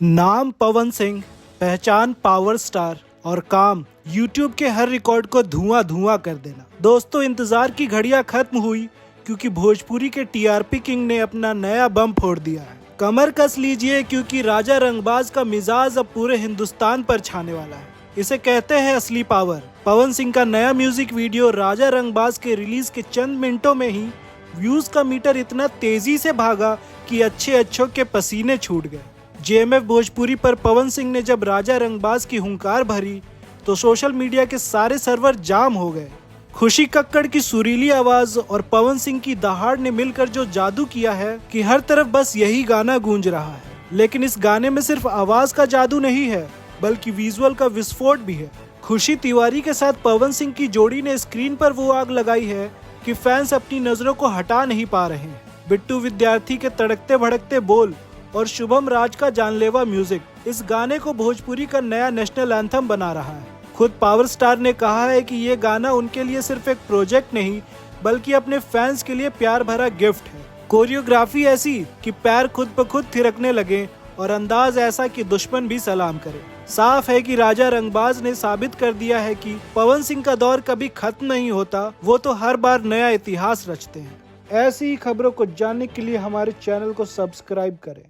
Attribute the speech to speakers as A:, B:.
A: नाम पवन सिंह, पहचान power star और काम यूट्यूब के हर रिकॉर्ड को धुआं धुआं कर देना। दोस्तों, इंतजार की घड़ियां खत्म हुई क्योंकि भोजपुरी के टीआरपी किंग ने अपना नया बम फोड़ दिया है। कमर कस लीजिए क्योंकि राजा रंगबाज का मिजाज अब पूरे हिंदुस्तान पर छाने वाला है। इसे कहते हैं असली पावर। पवन सिंह का नया म्यूजिक वीडियो राजा रंगबाज के रिलीज के चंद मिनटों में ही व्यूज का मीटर इतना तेजी से भागा कि अच्छों के पसीने छूट गए। जेएमएफ भोजपुरी पर पवन सिंह ने जब राजा रंगबाज की हुंकार भरी तो सोशल मीडिया के सारे सर्वर जाम हो गए। खुशी कक्कड़ की सुरीली आवाज और पवन सिंह की दहाड़ ने मिलकर जो जादू किया है कि हर तरफ बस यही गाना गूंज रहा है। लेकिन इस गाने में सिर्फ आवाज का जादू नहीं है बल्कि विजुअल का विस्फोट भी है। खुशी तिवारी के साथ पवन सिंह की जोड़ी ने स्क्रीन पर वो आग लगाई है कि फैंस अपनी नजरों को हटा नहीं पा रहे हैं। बिट्टू विद्यार्थी के तड़कते भड़कते बोल और शुभम राज का जानलेवा म्यूजिक इस गाने को भोजपुरी का नया नेशनल एंथम बना रहा है। खुद पावर स्टार ने कहा है कि ये गाना उनके लिए सिर्फ एक प्रोजेक्ट नहीं बल्कि अपने फैंस के लिए प्यार भरा गिफ्ट है। कोरियोग्राफी ऐसी कि पैर खुद ब खुद थिरकने लगे और अंदाज ऐसा कि दुश्मन भी सलाम करे। साफ है कि राजा रंगबाज ने साबित कर दिया है कि पवन सिंह का दौर कभी खत्म नहीं होता, वो तो हर बार नया इतिहास रचते हैं। ऐसी ही खबरों को जानने के लिए हमारे चैनल को सब्सक्राइब करें।